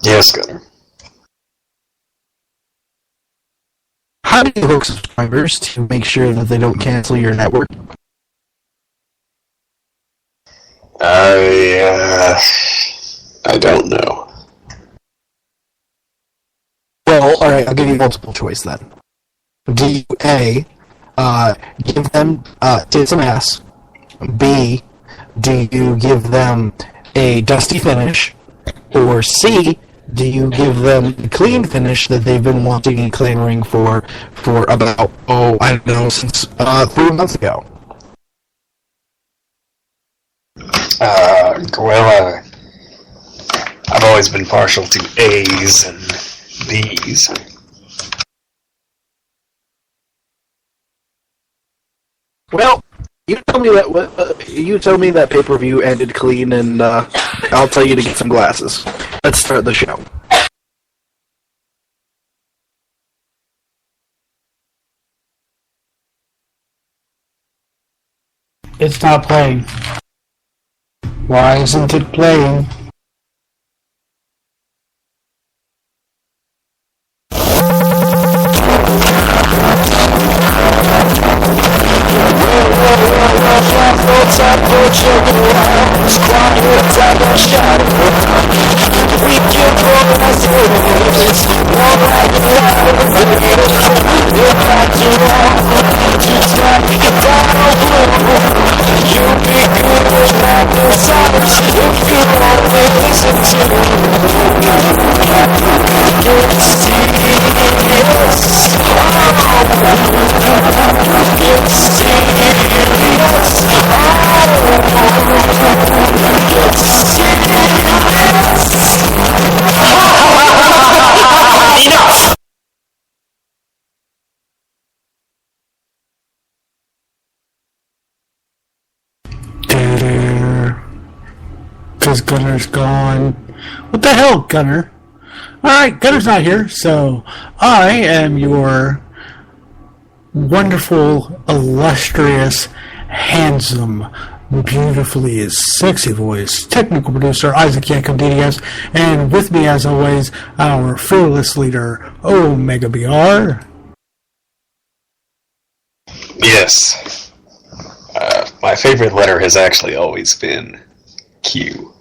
Yes, Gunner. How do you hook subscribers to make sure that they don't cancel your network? I don't know. Well, alright, I'll give you multiple choice then. Do you A, give them tits and ass? B, do you give them a dusty finish? Or C, do you give them the clean finish that they've been wanting and clamoring for about, I don't know, since 3 months ago? Well, I've always been partial to A's and B's. Well, you tell me that pay-per-view ended clean, and I'll tell you to get some glasses. Let's start the show. It's not playing. Why isn't it playing? Because Gunner's gone. What the hell, Gunner? Alright, Gunner's not here, so I am your wonderful, illustrious, handsome, beautifully sexy voice, technical producer Isaac Yakovdinius, and with me as always, our fearless leader, Omega BR. Yes. My favorite letter has actually always been Q.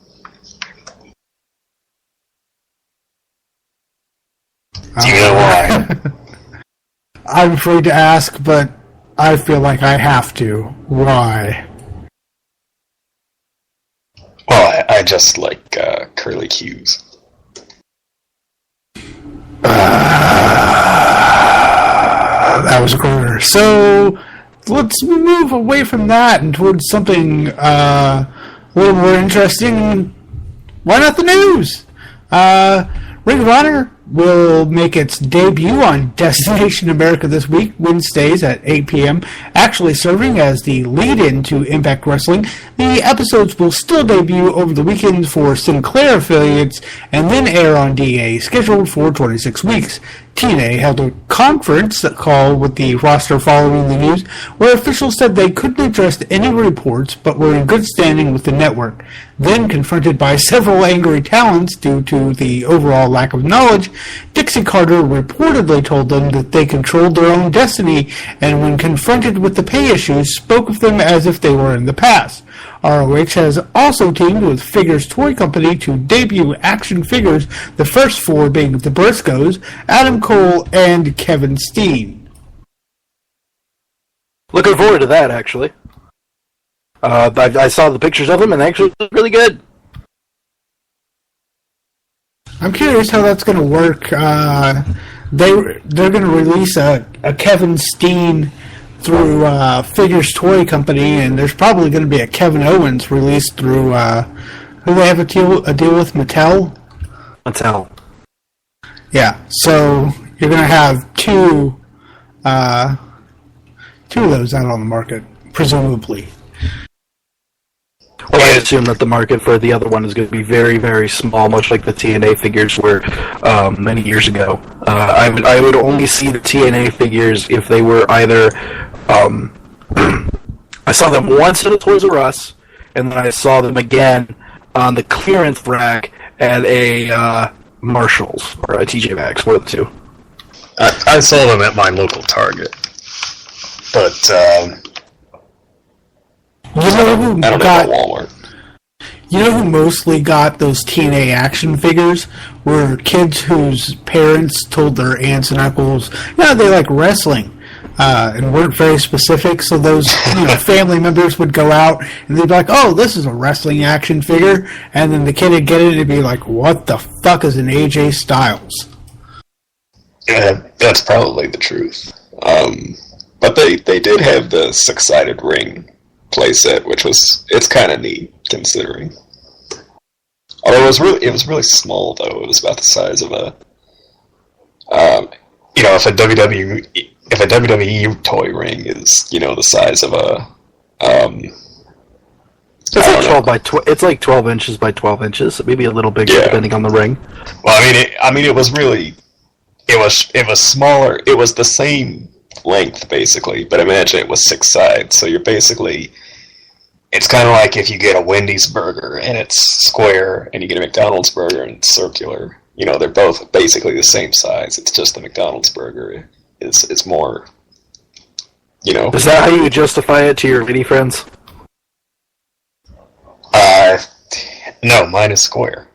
Do you know why? I'm afraid to ask, but I feel like I have to. Why? Well, I just like curly Qs. That was a corner. So let's move away from that and towards something a little more interesting. Why not the news? Ring of Honor will make its debut on Destination America this week, Wednesdays at 8 p.m., actually serving as the lead-in to Impact Wrestling. The episodes will still debut over the weekend for Sinclair affiliates and then air on DA, scheduled for 26 weeks. TNA held a conference call with the roster following the news, where officials said they couldn't address any reports but were in good standing with the network. Then, confronted by several angry talents due to the overall lack of knowledge, Dixie Carter reportedly told them that they controlled their own destiny, and when confronted with the pay issues, spoke of them as if they were in the past. ROH has also teamed with Figures Toy Company to debut action figures, the first four being the Briscoes, Adam Cole, and Kevin Steen. Looking forward to that, actually. I saw the pictures of them, and they actually look really good. I'm curious how that's going to work. They're going to release a Kevin Steen through Figures Toy Company, and there's probably going to be a Kevin Owens released through who they have a deal with, Mattel. Mattel. Yeah, so you're going to have two of those out on the market, presumably. Well, I assume that the market for the other one is going to be very, very small, much like the TNA figures were many years ago. I would only see the TNA figures if they were either... I saw them once at a Toys R Us, and then I saw them again on the clearance rack at a Marshalls or a TJ Maxx, one of the two. I saw them at my local Target, but You know who I don't know got? about Walmart. You know who mostly got those TNA action figures? Were kids whose parents told their aunts and uncles, "Yeah, they like wrestling," and weren't very specific. So those family members would go out and they'd be like, "Oh, this is a wrestling action figure," and then the kid would get it and he'd be like, "What the fuck is an AJ Styles?" Yeah, that's probably the truth. But they did have the six-sided ring playset, which it's kind of neat considering. Although it was really small though. It was about the size of a if a WWE toy ring is the size of a It's like 12 by it's like 12 inches by 12 inches, maybe a little bigger depending on the ring. Well, it was really it was smaller. It was the same length basically, but imagine it was six sides. So you're basically it's kind of like if you get a Wendy's burger and it's square, and you get a McDonald's burger and it's circular. They're both basically the same size. It's just the McDonald's burger is more. Is that how you would justify it to your lady friends? No, mine is square.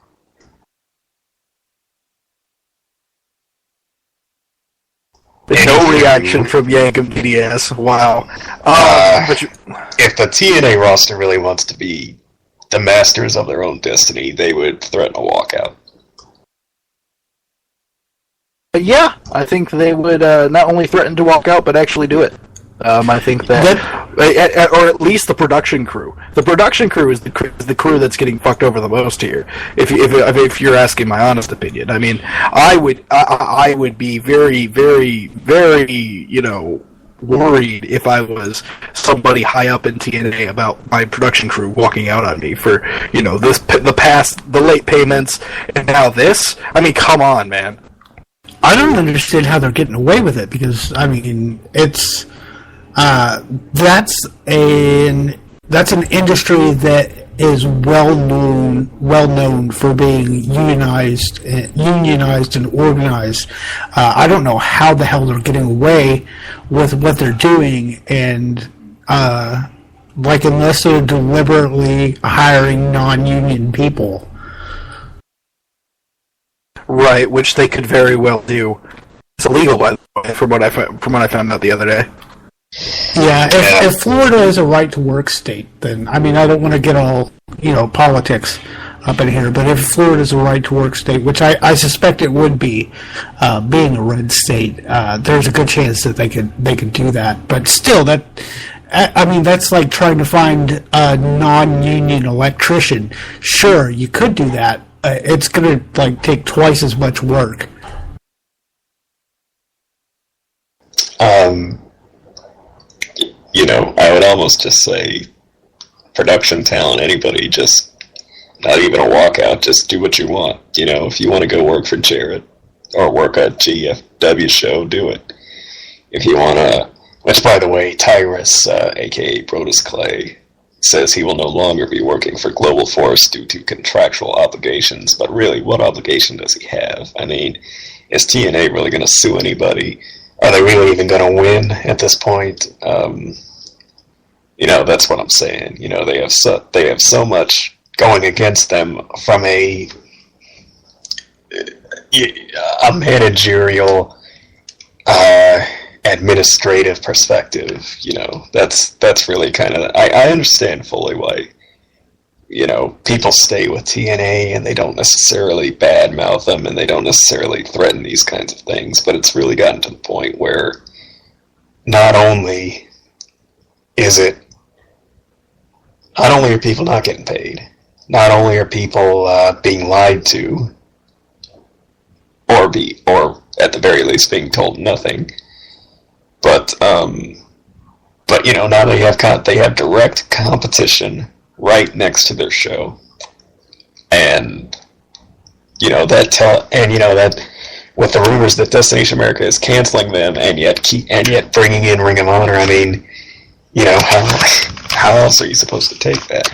No reaction from Yankum DDS. Wow. If the TNA roster really wants to be the masters of their own destiny, they would threaten a walkout. Yeah, I think they would not only threaten to walk out, but actually do it. I think that, or at least the production crew. The production crew is the crew that's getting fucked over the most here. If you're asking my honest opinion, I mean, I would be very, very, very, worried if I was somebody high up in TNA about my production crew walking out on me for the late payments and now this. I mean, come on, man. I don't understand how they're getting away with it because it's that's an industry that is well known for being unionized and organized. I don't know how the hell they're getting away with what they're doing, and unless they're deliberately hiring non-union people. Right, which they could very well do. It's illegal, by the way, from what I found out the other day. Yeah, if Florida is a right-to-work state, then, I don't want to get all, politics up in here, but if Florida is a right-to-work state, which I suspect it would be, being a red state, there's a good chance that they could do that. But still, that's like trying to find a non-union electrician. Sure, you could do that. It's going to, take twice as much work. I would almost just say production talent, anybody, just not even a walkout, just do what you want. If you want to go work for Jarrett or work at GFW show, do it. If you want to, which by the way, Tyrus, aka Brodus Clay, says he will no longer be working for Global Force due to contractual obligations, but really, what obligation does he have? Is TNA really going to sue anybody? Are they really even going to win at this point? That's what I'm saying. They have so much going against them from a managerial, administrative perspective. That's really kind of. I understand fully why. People stay with TNA and they don't necessarily badmouth them and they don't necessarily threaten these kinds of things, but it's really gotten to the point where not only are people not getting paid, not only are people being lied to, or at the very least being told nothing, but now they have direct competition right next to their show, and that with the rumors that Destination America is canceling them, and yet bringing in Ring of Honor. How else are you supposed to take that?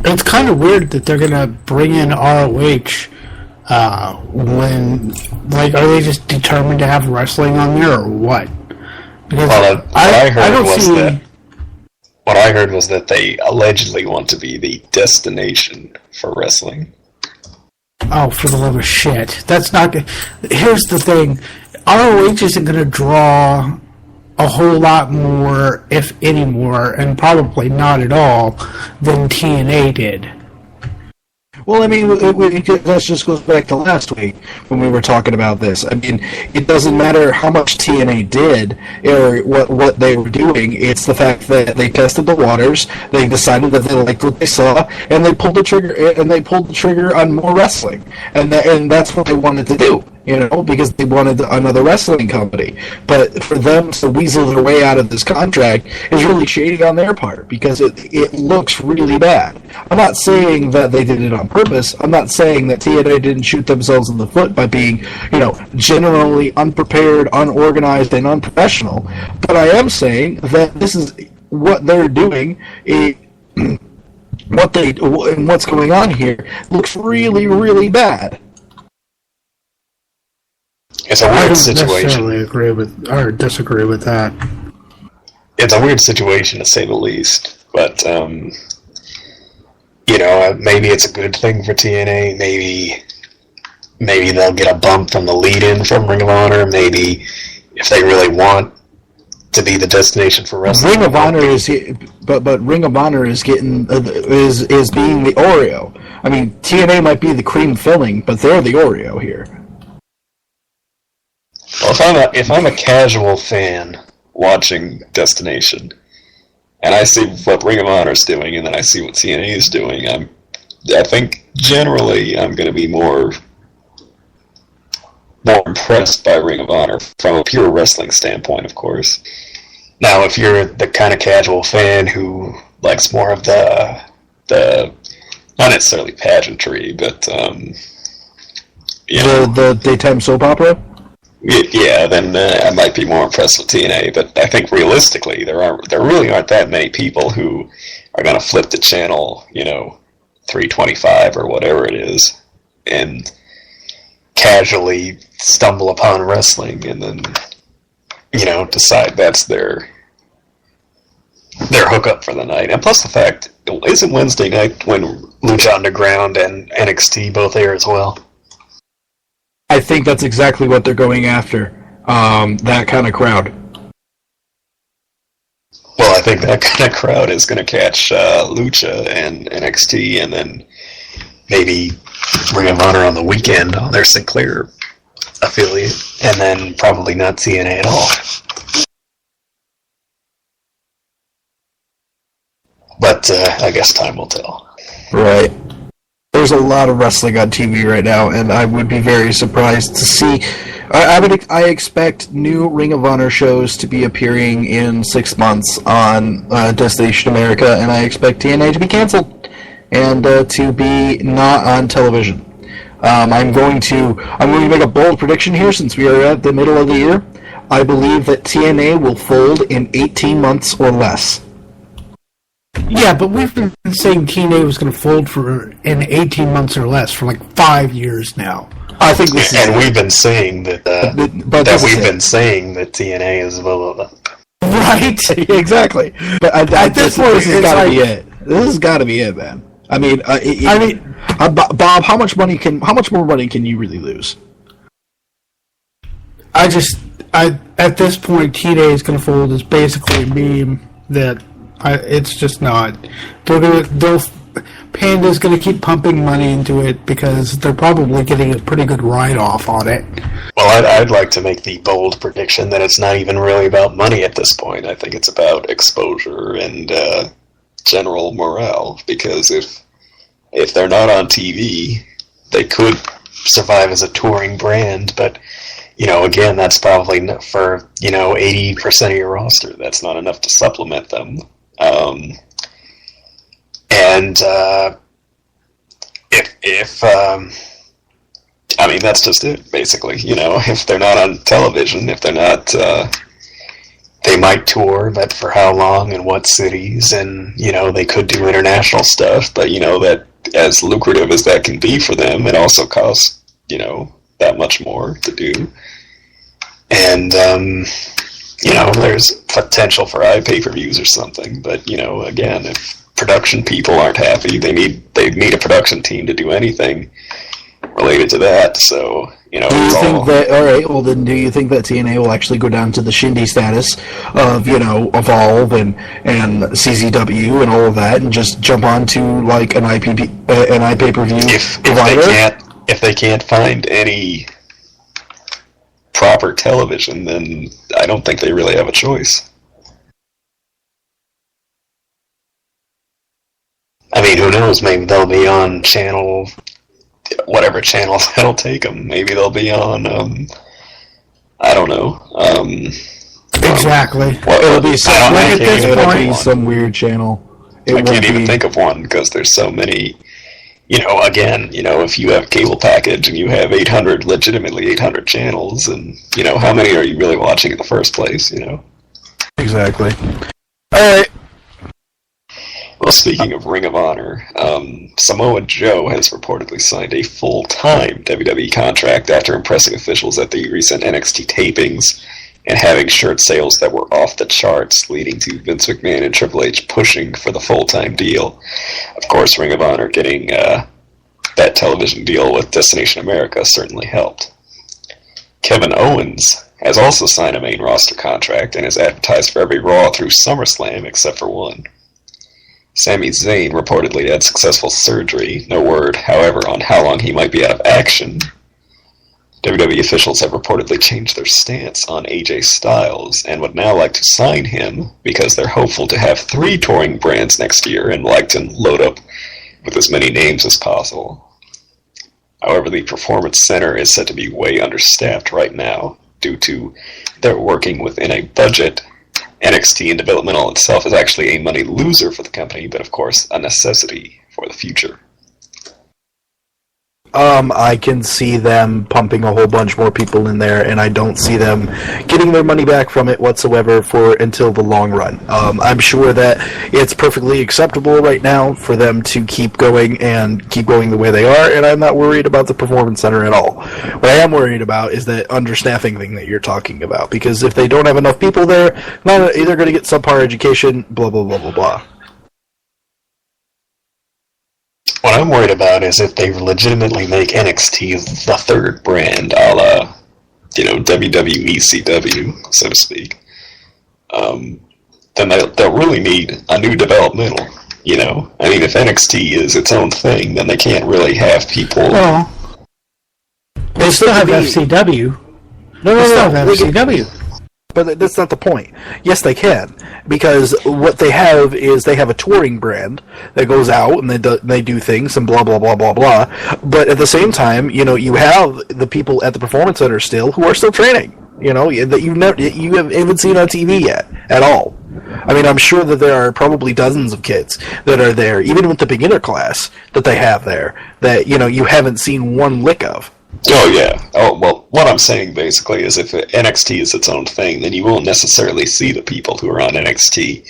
It's kind of weird that they're gonna bring in ROH when, like, are they just determined to have wrestling on there or what? Because what I heard was that they allegedly want to be the destination for wrestling. Oh, for the love of shit! That's not good. Here's the thing: ROH isn't going to draw a whole lot more, if any more, and probably not at all, than TNA did. Well, I mean, that just goes back to last week when we were talking about this. I mean, it doesn't matter how much TNA did or what they were doing. It's the fact that they tested the waters, they decided that they liked what they saw, and they pulled the trigger on more wrestling, and that's what they wanted to do. You know, because they wanted another wrestling company. But for them to weasel their way out of this contract is really shady on their part, because it looks really bad. I'm not saying that they did it on purpose. I'm not saying that TNA didn't shoot themselves in the foot by being, generally unprepared, unorganized, and unprofessional. But I am saying that this is what they're doing. What's going on here looks really, really bad. It's a weird situation. I don't necessarily agree with or disagree with that. It's a weird situation, to say the least. But, maybe it's a good thing for TNA. Maybe they'll get a bump from the lead-in from Ring of Honor. Maybe if they really want to be the destination for wrestling. Ring of Honor is, but Ring of Honor is getting is being the Oreo. I mean, TNA might be the cream filling, but they're the Oreo here. Well, if I'm a casual fan watching Destination, and I see what Ring of Honor is doing, and then I see what TNA is doing, I think generally I'm going to be more impressed by Ring of Honor from a pure wrestling standpoint, of course. Now, if you're the kind of casual fan who likes more of the not necessarily pageantry, but the daytime soap opera. Yeah, then I might be more impressed with TNA, but I think realistically there really aren't that many people who are going to flip to channel, 325 or whatever it is, and casually stumble upon wrestling and then, decide that's their hookup for the night. And plus the fact, isn't Wednesday night when Lucha Underground and NXT both air as well? I think that's exactly what they're going after, that kind of crowd. Well, I think that kind of crowd is going to catch Lucha and NXT, and then maybe Ring of Honor on the weekend on their Sinclair affiliate, and then probably not TNA at all. But I guess time will tell. Right. There's a lot of wrestling on TV right now, and I would be very surprised to see. I expect new Ring of Honor shows to be appearing in 6 months on Destination America, and I expect TNA to be canceled and to be not on television. I'm going to make a bold prediction here, since we are at the middle of the year. I believe that TNA will fold in 18 months or less. Yeah, but we've been saying TNA was going to fold in 18 months or less for like 5 years now. I think this is, and we've been saying that saying that TNA is blah blah blah. Right, exactly. But at this point, this has got to be it. This has got to be it, man. I mean, Bob, how much more money can you really lose? At this point, TNA is going to fold is basically a meme that. It's just not. Panda's going to keep pumping money into it because they're probably getting a pretty good write-off on it. Well, I'd like to make the bold prediction that it's not even really about money at this point. I think it's about exposure and general morale. Because if they're not on TV, they could survive as a touring brand, but. Again, that's probably for 80% of your roster. That's not enough to supplement them. That's just it, basically. If they're not on television, if they're not they might tour, but for how long and what cities, and, they could do international stuff, but, that as lucrative as that can be for them, it also costs, that much more to do. And, there's potential for pay-per-views or something, but, again, if production people aren't happy, they need a production team to do anything related to that, so, do you think that, alright, well then do you think that TNA will actually go down to the shindy status of, Evolve and CZW and all of that, and just jump onto, like, an iPay-per-view provider? If they can't find any proper television, then I don't think they really have a choice. I mean, who knows, maybe they'll be on whatever channel that'll take them. Maybe they'll be on, I don't know. Exactly. It'll be some weird channel. I can't even think of one, because there's so many. Again, if you have a cable package and you have legitimately 800 channels, and, how many are you really watching in the first place, Exactly. Alright. Well, speaking of Ring of Honor, Samoa Joe has reportedly signed a full-time WWE contract after impressing officials at the recent NXT tapings and having shirt sales that were off the charts, leading to Vince McMahon and Triple H pushing for the full-time deal. Of course, Ring of Honor getting that television deal with Destination America certainly helped. Kevin Owens has also signed a main roster contract and is advertised for every Raw through SummerSlam except for one. Sami Zayn reportedly had successful surgery, no word, however, on how long he might be out of action. WWE officials have reportedly changed their stance on AJ Styles and would now like to sign him because they're hopeful to have 3 touring brands next year and like to load up with as many names as possible. However, the Performance Center is said to be way understaffed right now due to their working within a budget. NXT and developmental itself is actually a money loser for the company, but of course a necessity for the future. I can see them pumping a whole bunch more people in there, and I don't see them getting their money back from it whatsoever until the long run. I'm sure that it's perfectly acceptable right now for them to keep going the way they are, and I'm not worried about the Performance Center at all. What I am worried about is that understaffing thing that you're talking about, because if they don't have enough people there, they're either going to get subpar education, blah, blah, blah, blah, blah. What I'm worried about is if they legitimately make NXT the 3rd brand, a la, WWE CW, so to speak, then they'll really need a new developmental, I mean, if NXT is its own thing, then they can't really have people... Well, they still have FCW. They still have FCW. But that's not the point. Yes, they can, because what they have is they have a touring brand that goes out and they do things and blah blah blah blah blah. But at the same time, you have the people at the Performance Center still who are still training. That you haven't seen on TV yet at all. I mean, I'm sure that there are probably dozens of kids that are there, even with the beginner class that they have there, that you haven't seen one lick of. Oh, yeah. Oh, well, what I'm saying, basically, is if NXT is its own thing, then you won't necessarily see the people who are on NXT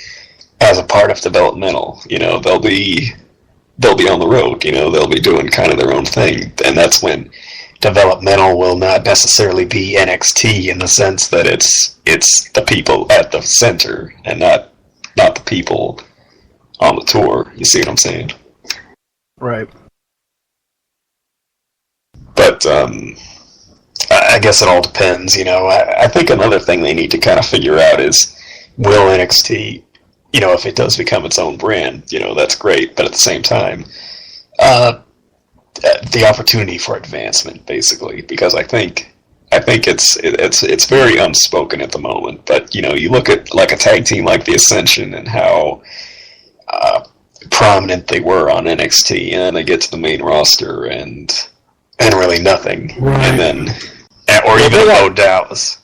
as a part of developmental. They'll be on the road, they'll be doing kind of their own thing. And that's when developmental will not necessarily be NXT in the sense that it's the people at the center and not the people on the tour. You see what I'm saying? Right. But I guess it all depends, I think another thing they need to kind of figure out is, will NXT, if it does become its own brand, that's great, but at the same time, the opportunity for advancement, basically, because I think it's very unspoken at the moment. But you look at like a tag team like the Ascension and how prominent they were on NXT, and then they get to the main roster and really nothing. Right. And then, or even Bo Dallas.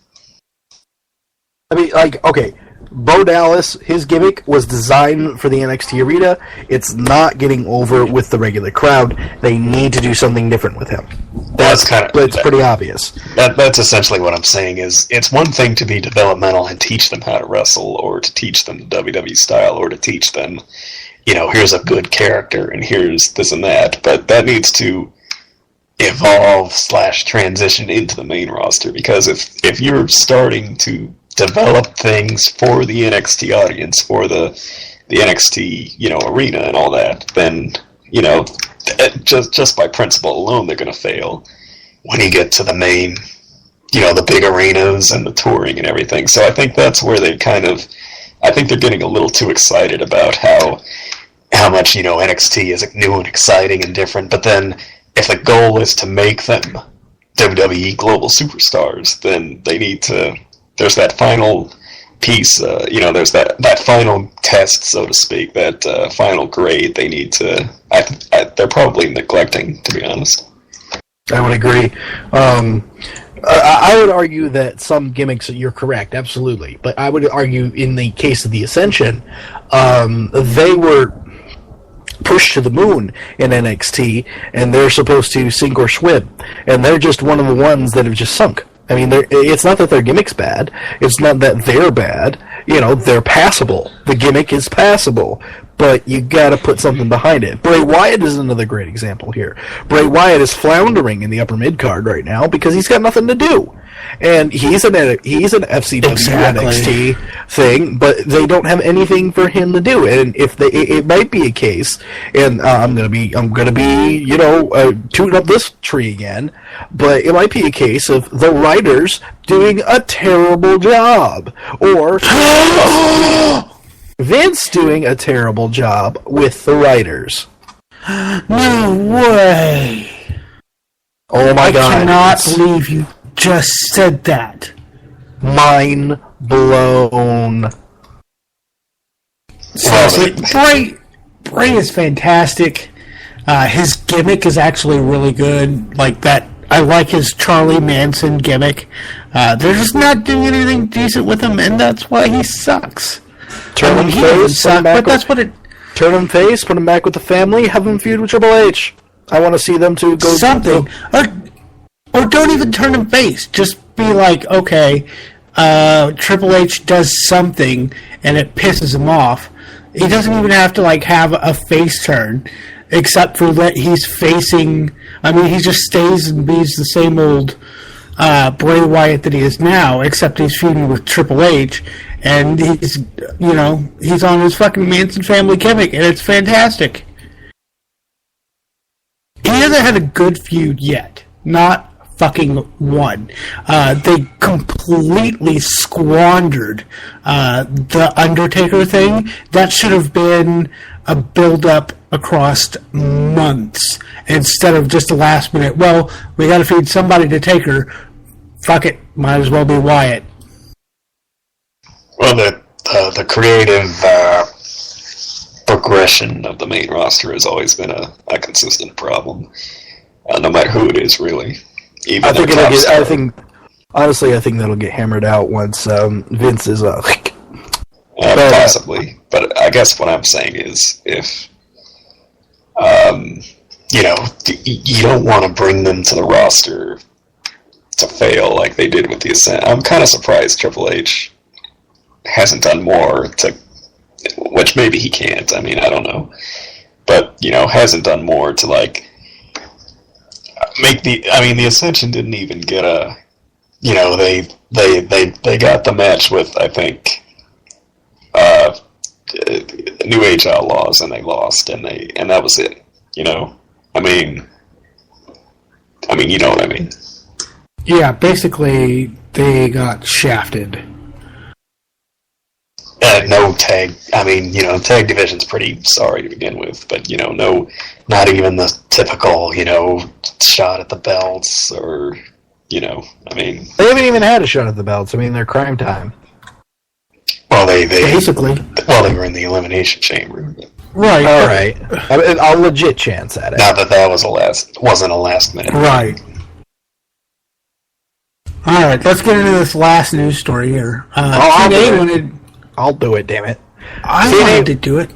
I mean, okay, Bo Dallas, his gimmick was designed for the NXT arena. It's not getting over with the regular crowd. They need to do something different with him. that's kind of. But it's pretty obvious. That's essentially what I'm saying. Is it's one thing to be developmental and teach them how to wrestle, or to teach them the WWE style, or to teach them, here's a good character and here's this and that. But that needs to evolve / transition into the main roster, because if you're starting to develop things for the NXT audience, for the NXT arena and all that, then just by principle alone they're going to fail when you get to the main, the big arenas and the touring and everything. So I think that's where I think they're getting a little too excited about how much NXT is new and exciting and different, but then if the goal is to make them WWE global superstars, then they need to. There's that final piece. There's that final test, so to speak. That final grade they need to. They're probably neglecting, to be honest. I would agree. I would argue that some gimmicks. You're correct, absolutely. But I would argue in the case of the Ascension, they were pushed to the moon in NXT, and they're supposed to sink or swim, and they're just one of the ones that have just sunk. I mean, it's not that their gimmick's bad. It's not that they're bad. They're passable. The gimmick is passable, but you gotta put something behind it. Bray Wyatt is another great example here. Bray Wyatt is floundering in the upper mid-card right now because he's got nothing to do. And he's an FCW NXT thing, but they don't have anything for him to do. And it might be a case, and I'm gonna be tooting up this tree again, but it might be a case of the writers doing a terrible job, or Vince doing a terrible job with the writers. No way! Oh my God! I cannot believe you just said that. Mind blown. Seriously, Bray is fantastic. His gimmick is actually really good. Like that, I like his Charlie Manson gimmick. They're just not doing anything decent with him, and that's why he sucks. Turn him face, turn him face, put him back with the family, have him feud with Triple H. I want to see them two go something. Or don't even turn him face. Just be like, okay, Triple H does something and it pisses him off. He doesn't even have to have a face turn, except for that he's facing. I mean, he just stays and be's the same old Bray Wyatt that he is now, except he's feuding with Triple H, and he's on his fucking Manson family gimmick, and it's fantastic. He hasn't had a good feud yet. Not fucking one. They completely squandered the Undertaker thing. That should have been a build-up across months instead of just a last minute, well, we gotta feed somebody to Taker. Fuck it. Might as well be Wyatt. Well, the creative progression of the main roster has always been a consistent problem, no matter who it is, really. Even honestly, I think that'll get hammered out once Vince is possibly. But I guess what I'm saying is, if you don't want to bring them to the roster to fail like they did with the Ascent. I'm kind of surprised Triple H hasn't done more to, which maybe he can't. I mean, I don't know, but hasn't done more to make the. I mean, the Ascension didn't even get a. They got the match with, I think, New Age Outlaws, and they lost, and that was it. I mean, you know what I mean. Yeah, basically they got shafted. No tag. I mean, tag division's pretty sorry to begin with, but no, not even the typical, shot at the belts, or I mean, they haven't even had a shot at the belts. I mean, they're Crime Time. Well, they basically. Well, they were in the Elimination Chamber. But. Right. All right. A legit chance at it. Not that wasn't a last minute. Right. All right. Let's get into this last news story here. I'll do it. Damn it. I wanted to do it.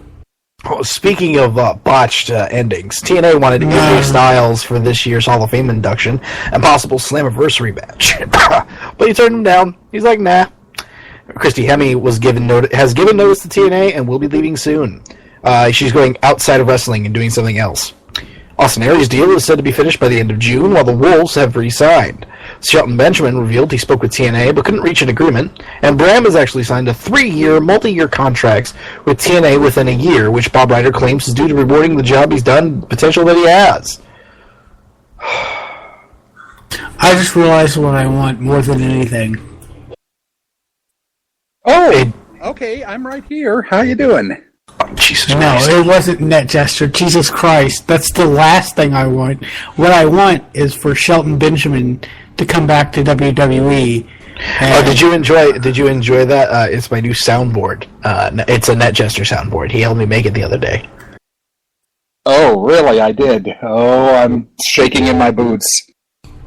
Oh, speaking of botched endings, TNA wanted AJ Styles for this year's Hall of Fame induction and possible Slammiversary match, but he turned him down. He's like, nah. Christy Hemme has given notice to TNA and will be leaving soon. She's going outside of wrestling and doing something else. Austin Aries' deal is said to be finished by the end of June, while the Wolves have re-signed. Shelton Benjamin revealed he spoke with TNA but couldn't reach an agreement, and Bram has actually signed a 3-year, multi-year contract with TNA within a year, which Bob Ryder claims is due to rewarding the job he's done and the potential that he has. I just realized what I want more than anything. Oh, okay, I'm right here. How you doing? Jesus No, Christ. it wasn't Net Gesture. Jesus Christ. That's the last thing I want. What I want is for Shelton Benjamin to come back to WWE. Did you enjoy that? It's my new soundboard. It's a Net Gesture soundboard. He helped me make it the other day. Oh, really? I did. Oh, I'm shaking in my boots.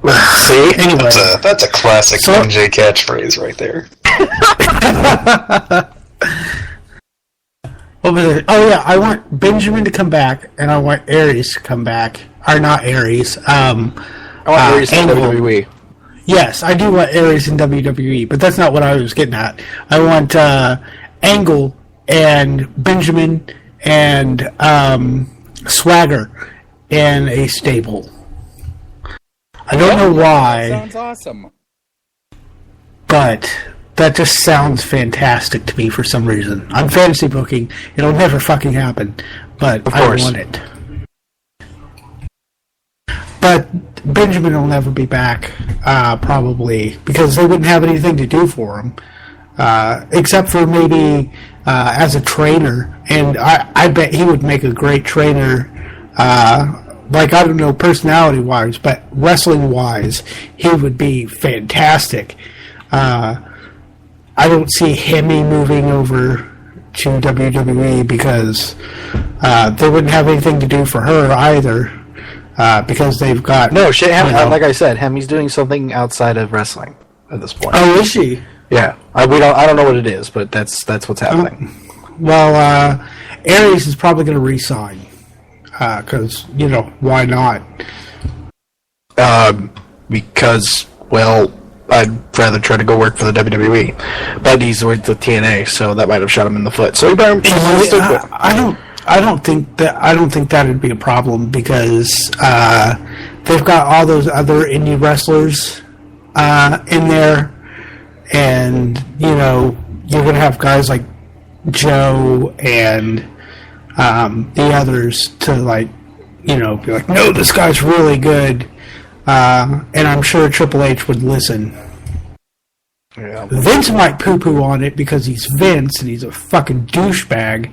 See? Anyway. That's a classic MJ catchphrase right there. What was it? Oh yeah, I want Benjamin to come back, and I want Aries to come back. Or not Aries. I want Aries in WWE. Yes, I do want Aries in WWE, but that's not what I was getting at. I want Angle and Benjamin and Swagger in a stable. I don't know why. That sounds awesome. But that just sounds fantastic to me for some reason. I'm fantasy booking. It'll never fucking happen. But I want it. But Benjamin will never be back, probably, because they wouldn't have anything to do for him. Except for maybe as a trainer. And I bet he would make a great trainer. Like, I don't know, personality-wise, but wrestling-wise, he would be fantastic. I don't see Hemi moving over to WWE because they wouldn't have anything to do for her either. Because they've got... No, like I said, Hemi's doing something outside of wrestling at this point. Oh, is she? Yeah. I don't know what it is, but that's what's happening. Well, Aries is probably going to re-sign. Because, why not? Because, well, I'd rather try to go work for the WWE. But he's with the TNA, so that might have shot him in the foot. So he better stick with it. I don't think that'd be a problem because they've got all those other indie wrestlers in there, and you're gonna have guys like Joe and the others to be like, no, this guy's really good, and I'm sure Triple H would listen. Yeah. Vince might poo-poo on it because he's Vince and he's a fucking douchebag,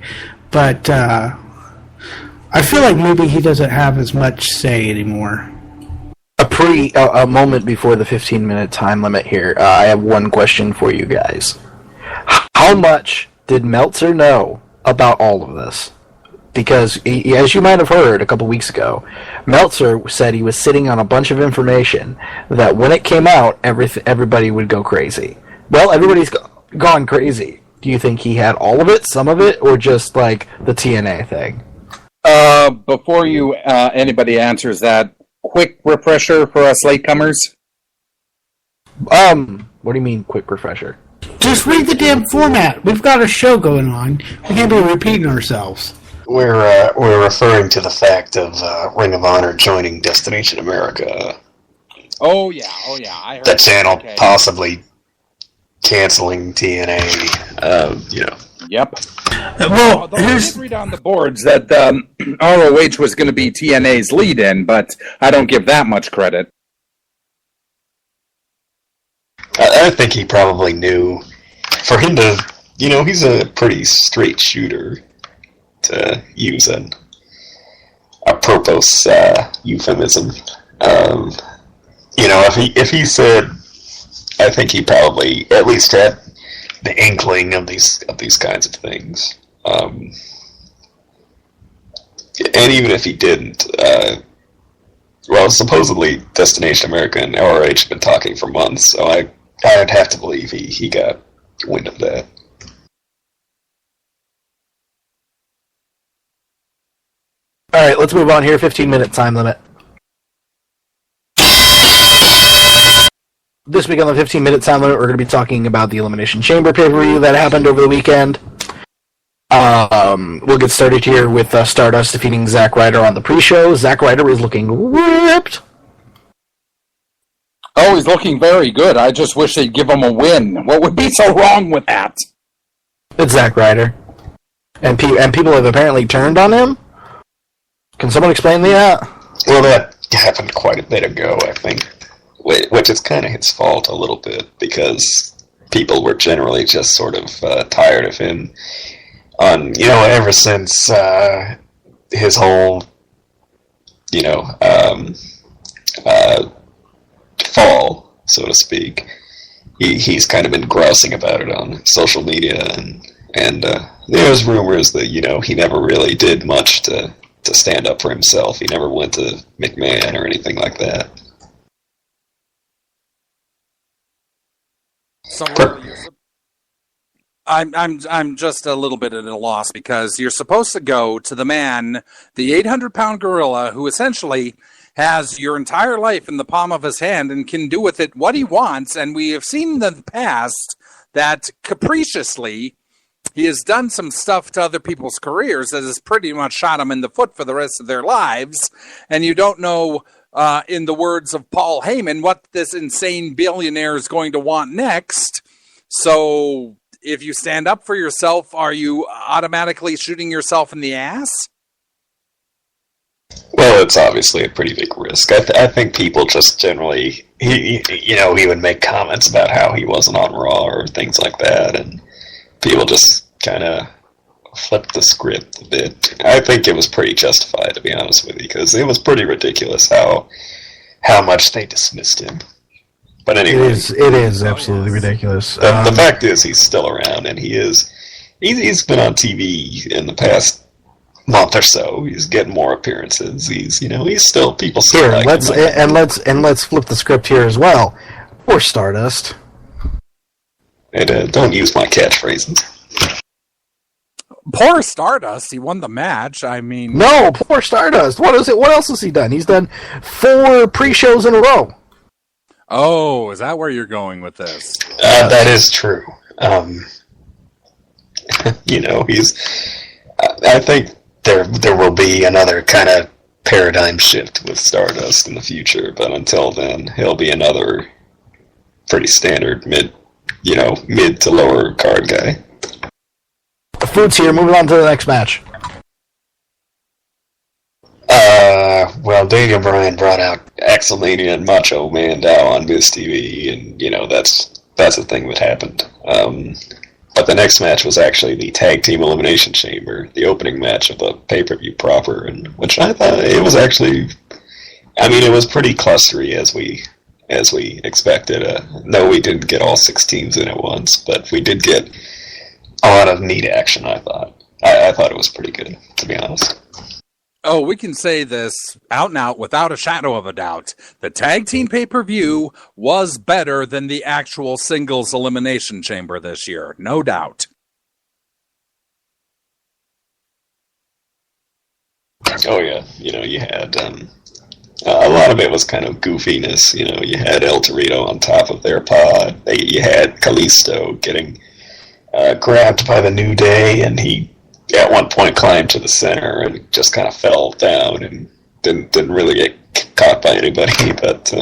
but I feel like maybe he doesn't have as much say anymore. A moment before the 15-minute time limit here, I have one question for you guys. How much did Meltzer know about all of this? Because, as you might have heard a couple weeks ago, Meltzer said he was sitting on a bunch of information that when it came out, everybody would go crazy. Well, everybody's gone crazy. Do you think he had all of it, some of it, or just, like, the TNA thing? Before anybody answers that, quick refresher for us latecomers? What do you mean, quick refresher? Just read the damn format. We've got a show going on. We can't be repeating ourselves. We're referring to the fact of Ring of Honor joining Destination America. Oh yeah. I heard that channel possibly canceling TNA. Yep. Well, I did read on the boards that ROH was going to be TNA's lead-in, but I don't give that much credit. I think he probably knew. For him to, he's a pretty straight shooter, to use a purpose euphemism. If he said, I think he probably at least had the inkling of these kinds of things. And even if he didn't, supposedly Destination America and ROH have been talking for months, so I'd have to believe he got wind of that. All right, let's move on here. 15-minute time limit. This week on the 15-minute time limit, we're going to be talking about the Elimination Chamber pay-per-view that happened over the weekend. We'll get started here with Stardust defeating Zack Ryder on the pre-show. Zack Ryder is looking ripped. Oh, he's looking very good. I just wish they'd give him a win. What would be so wrong with that? It's Zack Ryder. And people have apparently turned on him? Can someone explain that? Well, that happened quite a bit ago, I think. Which is kind of his fault a little bit, because people were generally just sort of tired of him. Ever since his whole, fall, so to speak, he's kind of been grousing about it on social media, and there's rumors that he never really did much to stand up for himself. He never went to McMahon or anything like that. So I'm just a little bit at a loss, because you're supposed to go to the man, the 800-pound gorilla, who essentially has your entire life in the palm of his hand and can do with it what he wants. And we have seen in the past that capriciously he has done some stuff to other people's careers that has pretty much shot them in the foot for the rest of their lives. And you don't know, in the words of Paul Heyman, what this insane billionaire is going to want next. So if you stand up for yourself, are you automatically shooting yourself in the ass? Well, it's obviously a pretty big risk. I think people just generally, he would make comments about how he wasn't on Raw or things like that, and people just kind of flipped the script a bit. I think it was pretty justified, to be honest with you, because it was pretty ridiculous how much they dismissed him. But anyway, it is absolutely ridiculous. The fact is, he's still around, and he's been on TV in the past month or so. He's getting more appearances. He's still, people still here. like him. Let's flip the script here as well. Poor Stardust. And don't use my catchphrases. Poor Stardust. He won the match. I mean, no, poor Stardust. What is it? What else has he done? He's done 4 pre-shows in a row. Oh, is that where you're going with this? That is true. I think there will be another kind of paradigm shift with Stardust in the future, but until then, he'll be another pretty standard mid to lower card guy. The food's here. Moving on to the next match. Well, Daniel Bryan brought out Axelmania and Macho Man Dow on Miz TV, and that's the thing that happened. But the next match was actually the Tag Team Elimination Chamber, the opening match of the pay-per-view proper, and which I thought it was actually, it was pretty clustery as we expected. No, we didn't get all 6 teams in at once, but we did get a lot of neat action. I thought it was pretty good, to be honest. Oh, we can say this out and out without a shadow of a doubt. The tag team pay-per-view was better than the actual singles elimination chamber this year. No doubt. Oh, yeah. You had a lot of it was kind of goofiness. You had El Torito on top of their pod. You had Kalisto getting grabbed by the New Day, and he at one point climbed to the center and just kind of fell down and didn't really get caught by anybody. But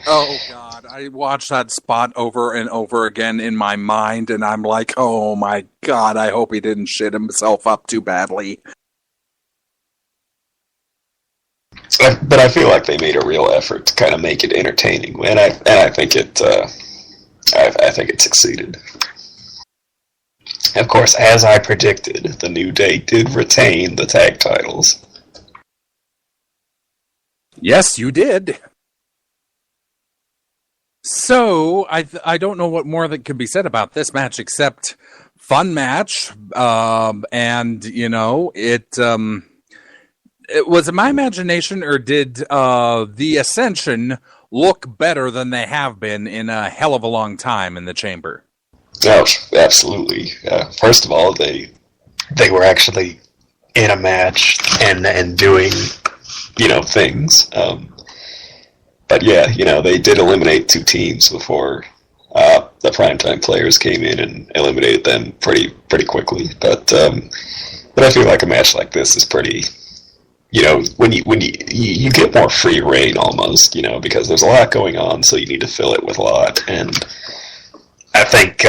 oh God, I watched that spot over and over again in my mind, and I'm like, oh my God, I hope he didn't shit himself up too badly. But I feel like they made a real effort to kind of make it entertaining, and I think it I think it succeeded. Of course, as I predicted, the New Day did retain the tag titles. Yes, you did. So, I don't know what more that could be said about this match, except fun match, and, it was in my imagination, or did the Ascension look better than they have been in a hell of a long time in the chamber? Oh, absolutely. First of all, they were actually in a match and doing, things. But yeah, they did eliminate 2 teams before the primetime players came in and eliminated them pretty quickly. But I feel like a match like this is pretty, when you get more free reign almost, because there's a lot going on, so you need to fill it with a lot. And I think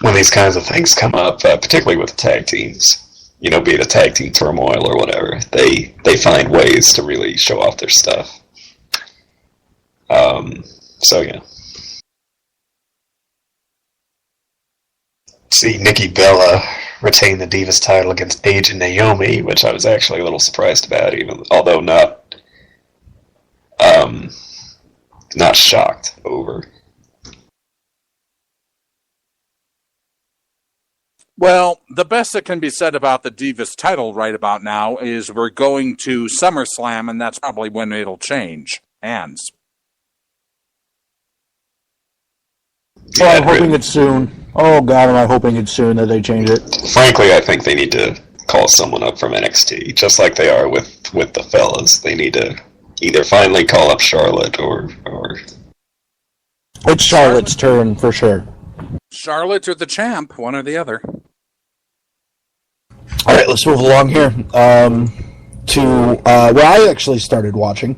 when these kinds of things come up, particularly with the tag teams, be it a tag team turmoil or whatever, they find ways to really show off their stuff. So yeah. See, Nikki Bella retain the Divas title against Paige and Naomi, which I was actually a little surprised about, even although not shocked over. Well, the best that can be said about the Divas title right about now is we're going to SummerSlam, and that's probably when it'll change hands. Well, I'm hoping it's soon. Oh, God, am I hoping it's soon that they change it. Frankly, I think they need to call someone up from NXT, just like they are with the fellas. They need to either finally call up Charlotte or... It's Charlotte's turn, for sure. Charlotte or the champ, one or the other. All right, let's move along here to where I actually started watching.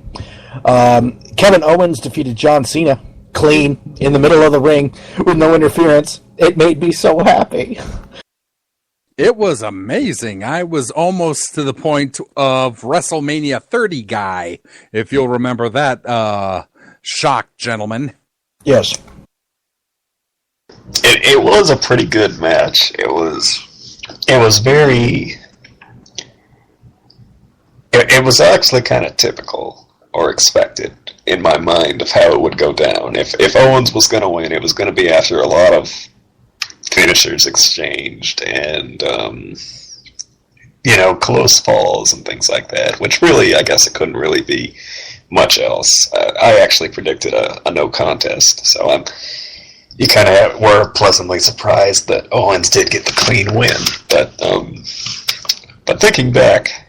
Kevin Owens defeated John Cena clean in the middle of the ring with no interference. It made me so happy. It was amazing. I was almost to the point of WrestleMania 30 guy, if you'll remember that shock, gentlemen. Yes. It was a pretty good match. It was very... It was actually kind of typical or expected in my mind of how it would go down. If Owens was going to win, it was going to be after a lot of finishers exchanged and, close falls and things like that, which really, I guess it couldn't really be much else. I actually predicted a no contest, so you kind of were pleasantly surprised that Owens did get the clean win. But thinking back,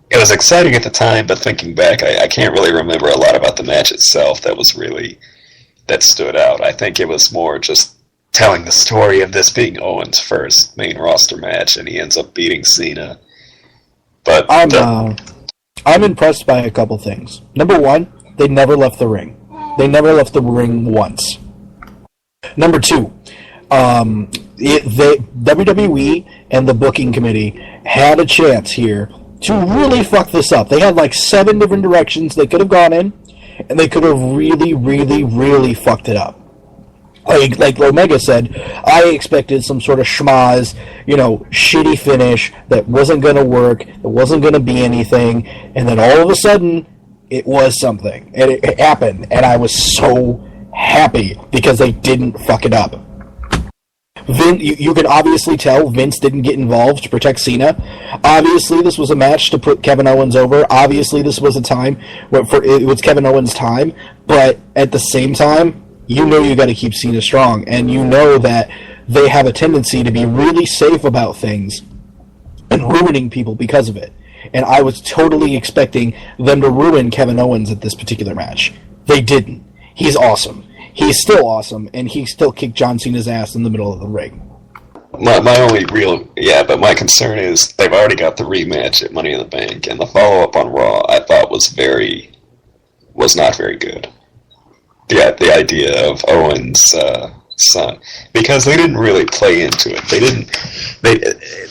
it was exciting at the time, but thinking back, I can't really remember a lot about the match itself that stood out. I think it was more just telling the story of this being Owens' first main roster match, and he ends up beating Cena. But I'm impressed by a couple things. Number one, they never left the ring. They never left the ring once. Number two, WWE and the booking committee had a chance here to really fuck this up. They had like 7 different directions they could have gone in, and they could have really, really, really fucked it up. Like Omega said, I expected some sort of schmaz, shitty finish that wasn't going to work, that wasn't going to be anything, and then all of a sudden, it was something. And it happened, and I was so happy because they didn't fuck it up. You can obviously tell Vince didn't get involved to protect Cena. Obviously, this was a match to put Kevin Owens over. Obviously, this was a time it was Kevin Owens' time. But at the same time, you got to keep Cena strong, and you know that they have a tendency to be really safe about things and ruining people because of it. And I was totally expecting them to ruin Kevin Owens at this particular match. They didn't. He's awesome. He's still awesome, and he still kicked John Cena's ass in the middle of the ring. But my concern is they've already got the rematch at Money in the Bank, and the follow-up on Raw I thought was not very good. The idea of Owens' son, because they didn't really play into it.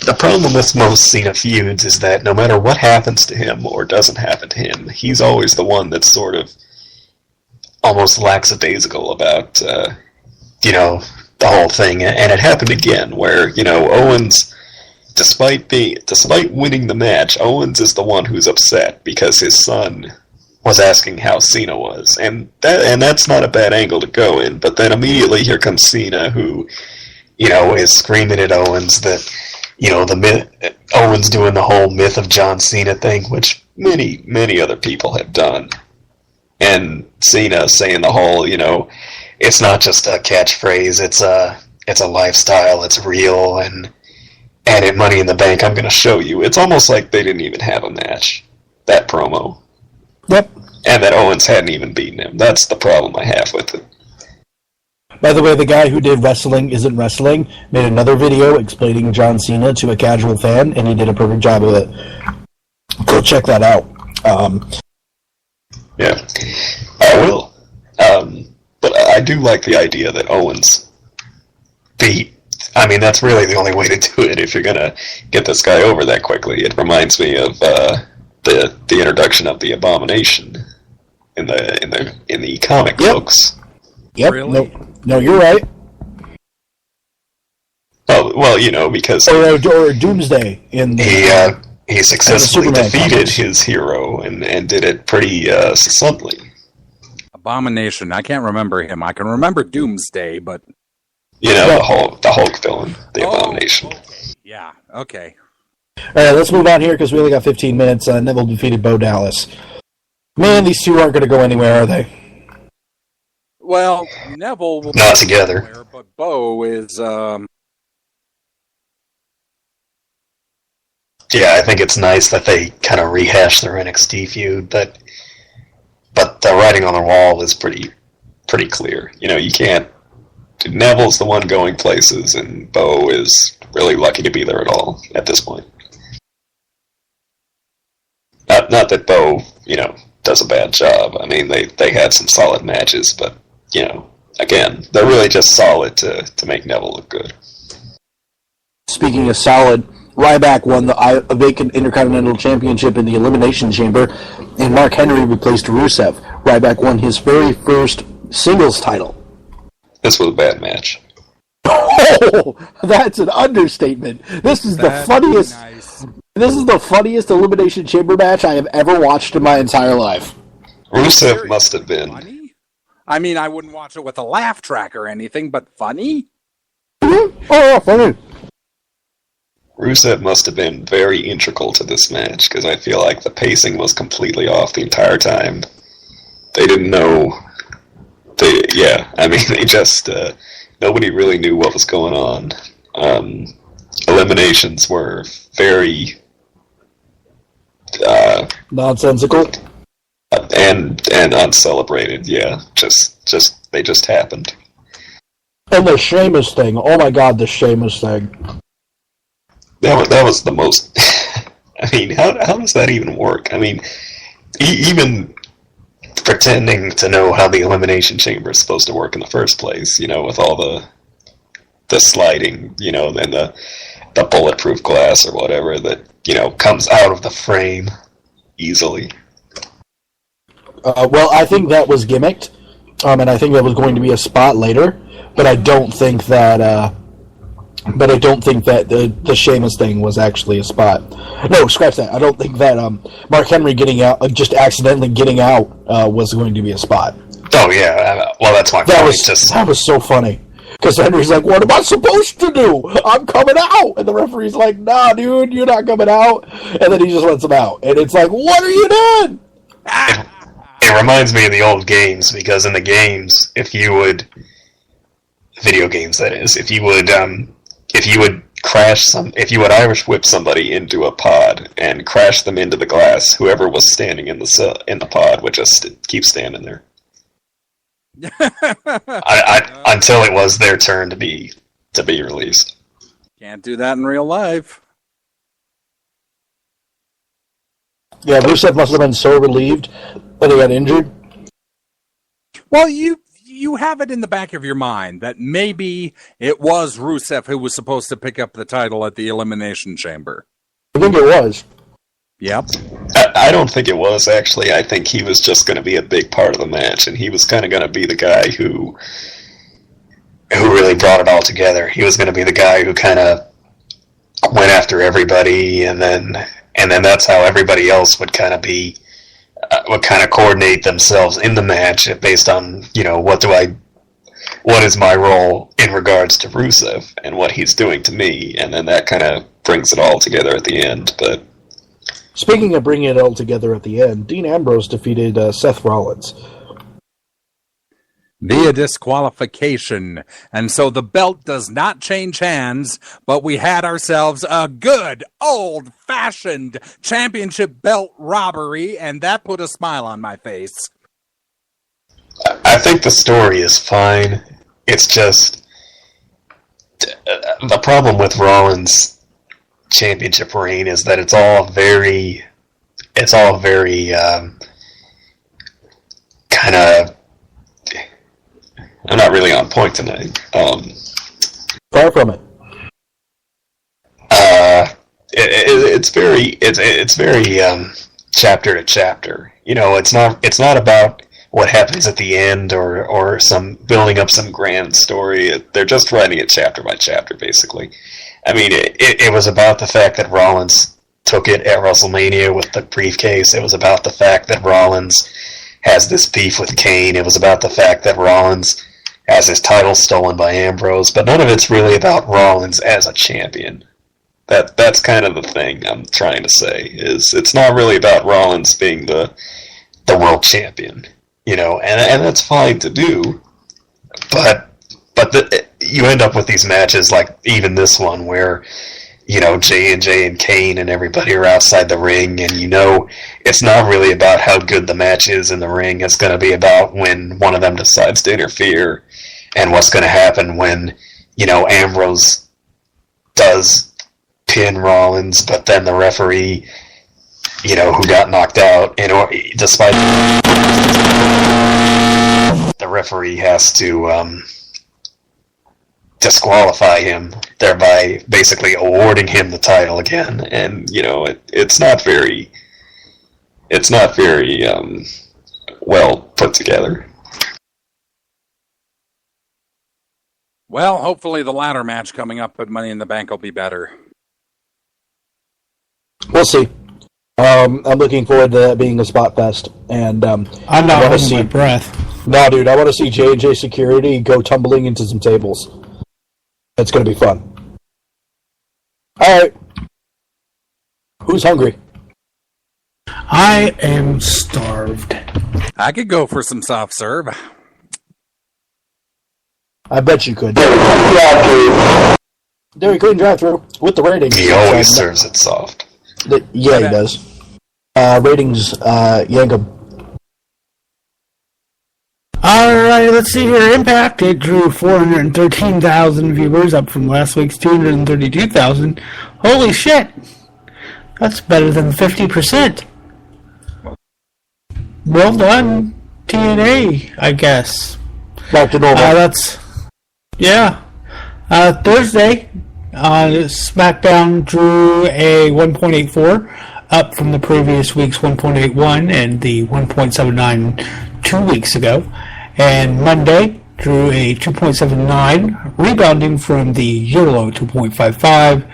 The problem with most Cena feuds is that no matter what happens to him or doesn't happen to him, he's always the one that's sort of almost lackadaisical about, the whole thing. And it happened again where, Owens, despite winning the match, Owens is the one who's upset because his son was asking how Cena was. And that's not a bad angle to go in. But then immediately here comes Cena, who, is screaming at Owens that, Owens doing the whole myth of John Cena thing, which many, many other people have done. And Cena saying the whole, it's not just a catchphrase, it's a lifestyle, it's real, and and at Money in the Bank, I'm going to show you. It's almost like they didn't even have a match, that promo. Yep. And that Owens hadn't even beaten him. That's the problem I have with it. By the way, the guy who did Wrestling Isn't Wrestling made another video explaining John Cena to a casual fan, and he did a perfect job of it. Go check that out. Yeah, I will. But I do like the idea that Owens beat. I mean, that's really the only way to do it if you're gonna get this guy over that quickly. It reminds me of the introduction of the Abomination in the comic books. Yep. Really? No, you're right. Oh, well, you know, because Or Doomsday in the... he successfully Superman defeated comics. his hero and did it pretty succinctly. Abomination. I can't remember him. I can remember Doomsday, but You know, the Hulk villain, the Abomination. yeah, okay. All right, let's move on here because we only got 15 minutes. Neville defeated Bo Dallas. Man, these two aren't going to go anywhere, are they? Well, Neville will Not together. somewhere, but Bo is Yeah, I think it's nice that they kind of rehash their NXT feud, but the writing on the wall is pretty clear. You know, you can't. Neville's the one going places, and Bo is really lucky to be there at all at this point. Not that Bo, you know, does a bad job. I mean, they had some solid matches, but you know, again, they're really just solid to make Neville look good. Speaking of solid, Ryback won the vacant Intercontinental Championship in the Elimination Chamber, and Mark Henry replaced Rusev. Ryback won his very first singles title. This was a bad match. Oh, that's an understatement. This is the funniest. nice. This is the funniest Elimination Chamber match I have ever watched in my entire life. Rusev must have been. Funny? I mean, I wouldn't watch it with a laugh track or anything, but funny? Oh, yeah, funny. Rusev must have been very integral to this match, because I feel like the pacing was completely off the entire time. They didn't know. They just, nobody really knew what was going on. Eliminations were very Nonsensical. and uncelebrated. Yeah, they just happened. And the Sheamus thing. Oh my God, the Sheamus thing. That was the most. I mean, how does that even work? I mean, even pretending to know how the Elimination Chamber is supposed to work in the first place, you know, with all the sliding, you know, and the bulletproof glass or whatever that, you know, comes out of the frame easily. Well, I think that was gimmicked, and I think that was going to be a spot later. But I don't think that. The Sheamus thing was actually a spot. No, scratch that. I don't think that Mark Henry getting out, just accidentally getting out, was going to be a spot. Oh yeah, well that's my point. That was so funny. Because Henry's like, what am I supposed to do? I'm coming out. And the referee's like, nah, dude, you're not coming out. And then he just lets him out. And it's like, what are you doing? It reminds me of the old games, because in the games, video games that is, if you would Irish whip somebody into a pod and crash them into the glass, whoever was standing in the pod would just keep standing there. Until it was their turn to be released. Can't do that in real life. Yeah, Rusev must have been so relieved when he got injured. Well, you have it in the back of your mind that maybe it was Rusev who was supposed to pick up the title at the Elimination Chamber. I think it was. Yep. I don't think it was, actually. I think he was just going to be a big part of the match, and he was kind of going to be the guy who really brought it all together. He was going to be the guy who kind of went after everybody, and then that's how everybody else would kind of coordinate themselves in the match based on, you know, what is my role in regards to Rusev and what he's doing to me, and then that kind of brings it all together at the end. But Speaking of bringing it all together at the end, Dean Ambrose defeated Seth Rollins. via disqualification. And so the belt does not change hands, but we had ourselves a good old-fashioned championship belt robbery, and that put a smile on my face. I think the story is fine. It's just the problem with Rollins' championship reign is that it's all very kind of. I'm not really on point tonight. Far from it. It's very chapter to chapter. You know, it's not about what happens at the end or some building up some grand story. They're just writing it chapter by chapter, basically. I mean, it was about the fact that Rollins took it at WrestleMania with the briefcase. It was about the fact that Rollins has this beef with Kane. It was about the fact that Rollins has his title stolen by Ambrose. But none of it's really about Rollins as a champion. That's kind of the thing I'm trying to say. Is it's not really about Rollins being the world champion. You know, and that's fine to do, but you end up with these matches like even this one where, you know, J&J and Kane and everybody are outside the ring, and you know it's not really about how good the match is in the ring. It's going to be about when one of them decides to interfere, and what's going to happen when, you know, Ambrose does pin Rollins, but then the referee, you know, who got knocked out, despite the referee has to disqualify him, thereby basically awarding him the title again. And you know, it's not very well put together. Well, hopefully the ladder match coming up at Money in the Bank will be better. We'll see. I'm looking forward to that being a spot fest, and I'm not holding my breath. No, dude, I want to see J&J Security go tumbling into some tables. It's going to be fun. All right. Who's hungry? I am starved. I could go for some soft serve. I bet you could. Dairy Queen drive-thru with the ratings. He always serves it soft. Yeah, he does. Ratings, Yankum. Alright, let's see here. Impact, it drew 413,000 viewers, up from last week's 232,000. Holy shit! That's better than 50%. Well done, TNA, I guess. Back to normal. Thursday, SmackDown drew a 1.84, up from the previous week's 1.81 and the 1.79 2 weeks ago. And Monday drew a 2.79, rebounding from the YOLO 2.55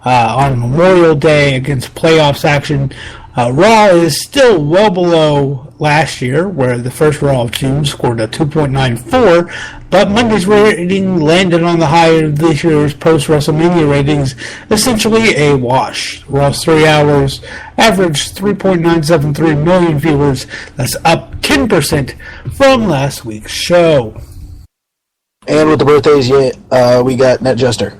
on Memorial Day against playoffs action. Raw is still well below last year, where the first Raw of June scored a 2.94, but Monday's rating landed on the high of this year's post-WrestleMania ratings, essentially a wash. Raw's 3 hours averaged 3.973 million viewers. That's up 10% from last week's show. And with the birthdays, we got Net Jester.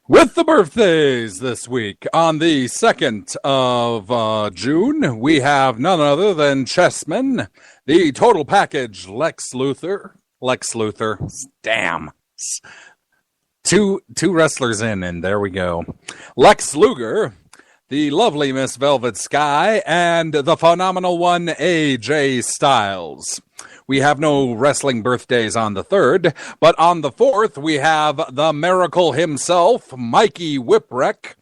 With the birthdays this week, on the 2nd of June, we have none other than Chessman, the Total Package, Lex Luthor, damn. Two wrestlers in, and there we go. Lex Luger, the lovely Miss Velvet Sky, and the phenomenal one, AJ Styles. We have no wrestling birthdays on the 3rd, but on the 4th, we have the Miracle himself, Mikey Whipwreck.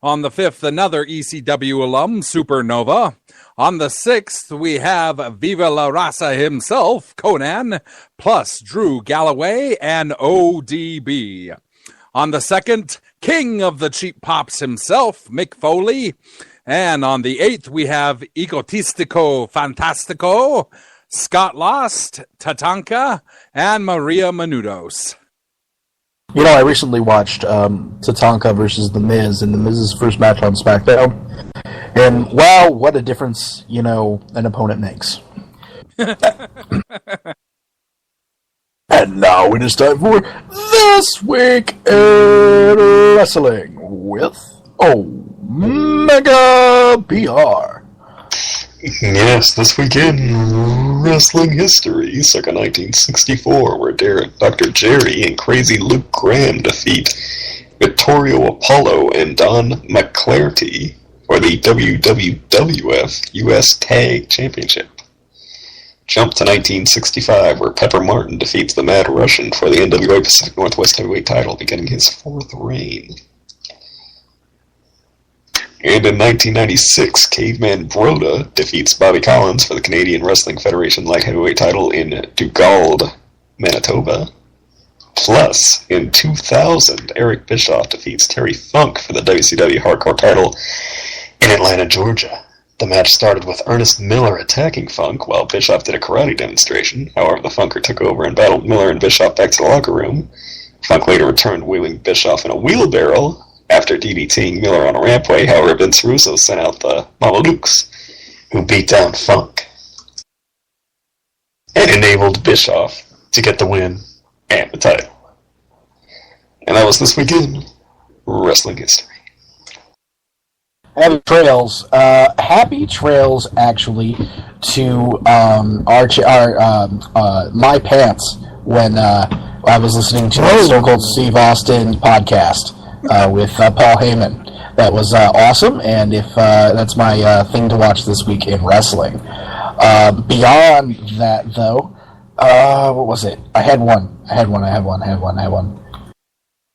On the 5th, another ECW alum, Supernova. On the 6th, we have Viva La Raza himself, Conan, plus Drew Galloway and ODB. On the 2nd, King of the Cheap Pops himself, Mick Foley. And on the 8th, we have Egotistico Fantastico, Scott Lost, Tatanka, and Maria Menounos. You know, I recently watched Tatanka versus The Miz in The Miz's first match on SmackDown. And wow, what a difference, you know, an opponent makes. And now it is time for This Week in Wrestling with Omega BR. Yes, this weekend, wrestling history, circa 1964, where Dr. Jerry and Crazy Luke Graham defeat Vittorio Apollo and Don McClarty for the WWF US Tag Championship. Jump to 1965, where Pepper Martin defeats the Mad Russian for the NWA Pacific Northwest Heavyweight title, beginning his fourth reign. And in 1996, Caveman Broda defeats Bobby Collins for the Canadian Wrestling Federation Light Heavyweight title in Dugald, Manitoba. Plus, in 2000, Eric Bischoff defeats Terry Funk for the WCW Hardcore title in Atlanta, Georgia. The match started with Ernest Miller attacking Funk while Bischoff did a karate demonstration. However, the Funker took over and battled Miller and Bischoff back to the locker room. Funk later returned wheeling Bischoff in a wheelbarrow after DDTing Miller on a rampway. However, Vince Russo sent out the Mamalukes, who beat down Funk and enabled Bischoff to get the win and the title. And that was this weekend wrestling history. Happy trails. Happy trails, actually, to my pants when I was listening to the Stone Cold Steve Austin podcast with Paul Heyman. That was awesome, and if that's my thing to watch this week in wrestling. Beyond that, though, what was it? I had one.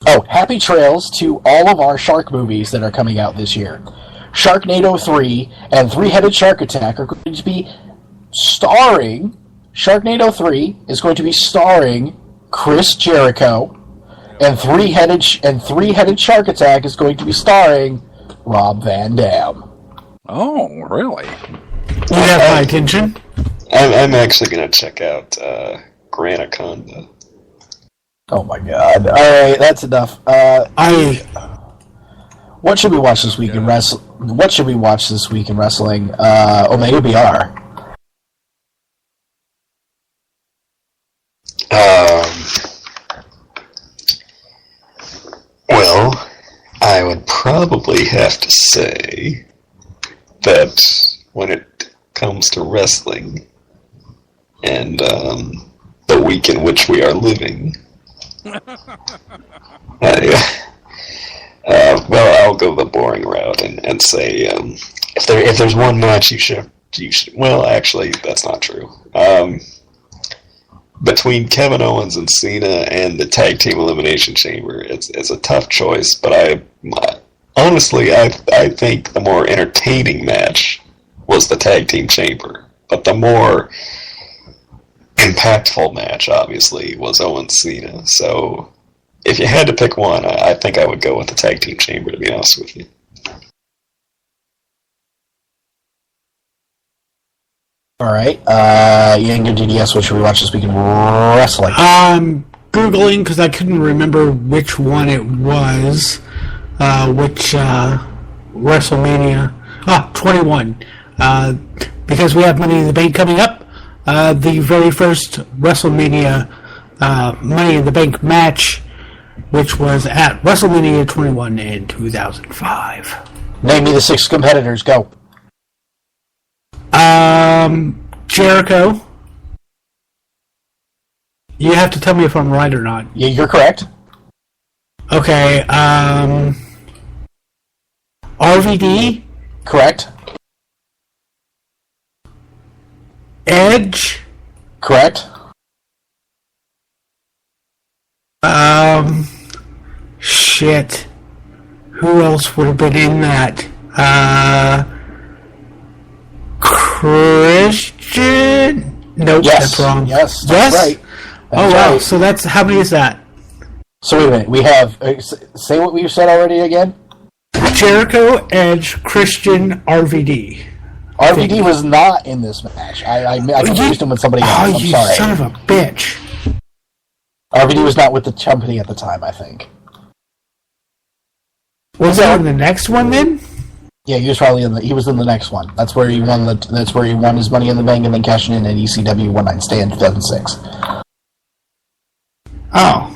Oh, happy trails to all of our shark movies that are coming out this year. Sharknado 3 and Three-Headed Shark Attack are going to be starring... Sharknado 3 is going to be starring Chris Jericho, and Three-Headed Shark Attack is going to be starring Rob Van Dam. Oh, really? You have my attention. I'm actually going to check out Granaconda. Oh my god. Alright, that's enough. What should we watch this week in wrestling? What should we watch this week in wrestling? Omega BR. Well, I would probably have to say that when it comes to wrestling and the week in which we are living, well, I'll go the boring route and say if there's one match you should. Well, actually, that's not true. Between Kevin Owens and Cena and the Tag Team Elimination Chamber, it's a tough choice. But honestly, I think the more entertaining match was the Tag Team Chamber. But the more impactful match, obviously, was Owens Cena. So if you had to pick one, I think I would go with the Tag Team Chamber, to be honest with you. Alright, Yang and DDS, what should we watch this week in wrestling? I'm Googling because I couldn't remember which one it was. Which WrestleMania. 21. Because we have Money in the Bank coming up. The very first WrestleMania Money in the Bank match, which was at WrestleMania 21 in 2005. Name me the 6 competitors, go. Jericho. You have to tell me if I'm right or not. Yeah, you're correct. Okay, RVD. Correct. Edge. Correct. Shit. Who else would have been in that? Christian? Nope, Yes. that's wrong. Yes, that's Yes? right. Oh, That's wow. right. So that's, how many is that? So wait a minute, we have, say what we said already again? Jericho, Edge, Christian, RVD. RVD was not in this match. I confused him with somebody else. Oh, I'm you sorry. son of a bitch. RVD was not with the company at the time, I think. Was that in the next one then? Yeah, he was probably he was in the next one. That's where he won his Money in the Bank and then cashing in at ECW One Night Stand 2006. Oh.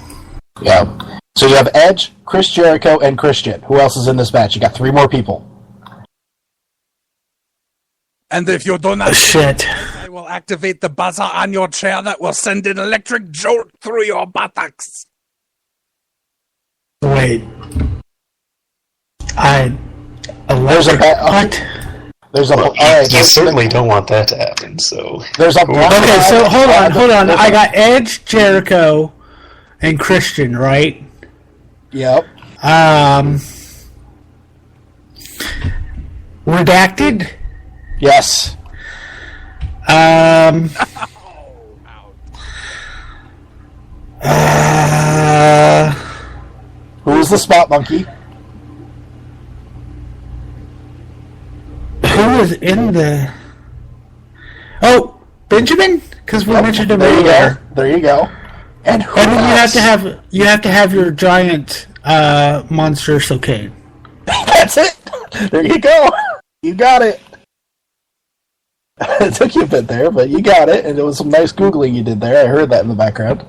Yeah. So you have Edge, Chris Jericho, and Christian. Who else is in this match? You got 3 more people. And if you do not, Shit. I will activate the buzzer on your chair that will send an electric jolt through your buttocks. Wait. There's a what? There's a. Well, all right, you certainly don't want that to happen, so... There's a. Okay, so hold on. I got Edge, Jericho, and Christian, right? Yep. Redacted. Yes. Who is the spot monkey? Who was in the? Oh, Benjamin, because we mentioned him There you earlier. go. There you go. And who And then else? you have to have your giant monster Silcane. That's it. There you go. You got it. It took you a bit there, but you got it, and it was some nice Googling you did there. I heard that in the background.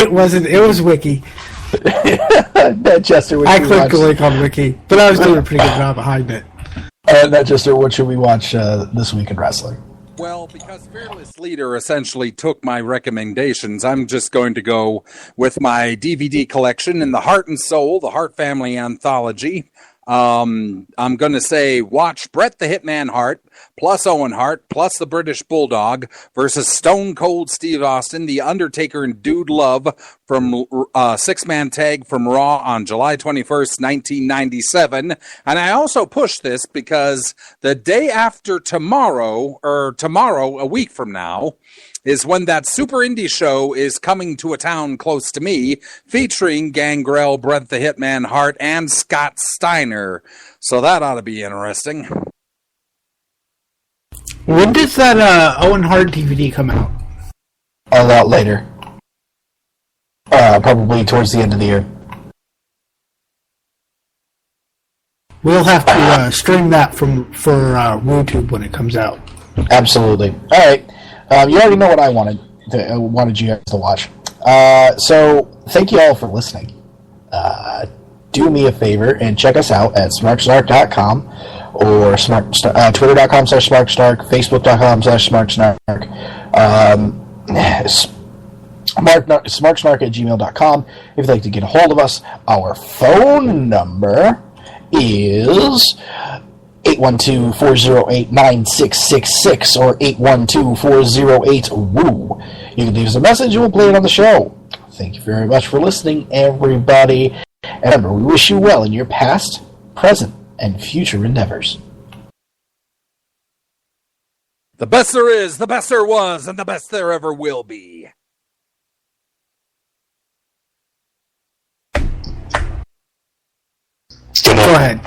It wasn't. It was Wiki. Ned Chester, what I should we clicked the watch? link on Wiki, but I was doing a pretty good job behind it. Ned Chester, what should we watch this week in wrestling? Well, because Fearless Leader essentially took my recommendations, I'm just going to go with my DVD collection in the Heart and Soul, the Hart Family Anthology. I'm going to say watch Bret the Hitman Hart plus Owen Hart plus the British Bulldog versus Stone Cold Steve Austin, The Undertaker and Dude Love from six-man tag from Raw on July 21st, 1997. And I also push this because the day after tomorrow, a week from now, is when that Super Indie show is coming to a town close to me, featuring Gangrel, Bret the Hitman Hart, and Scott Steiner. So that ought to be interesting. When does that Owen Hart DVD come out? A lot later. Probably towards the end of the year. We'll have to stream that for YouTube when it comes out. Absolutely. All right. You already know what I wanted you guys to watch. So thank you all for listening. Do me a favor and check us out at smarksnark.com or twitter.com/smarksnark, facebook.com/smarksnark, smarksnark@gmail.com. If you'd like to get a hold of us, our phone number is 812-408-9666 or 812-408-WOO. You can leave us a message and we'll play it on the show. Thank you very much for listening, everybody. And remember, we wish you well in your past, present, and future endeavors. The best there is, the best there was, and the best there ever will be. Go ahead.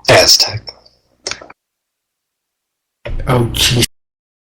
Aztec. Oh, jeez.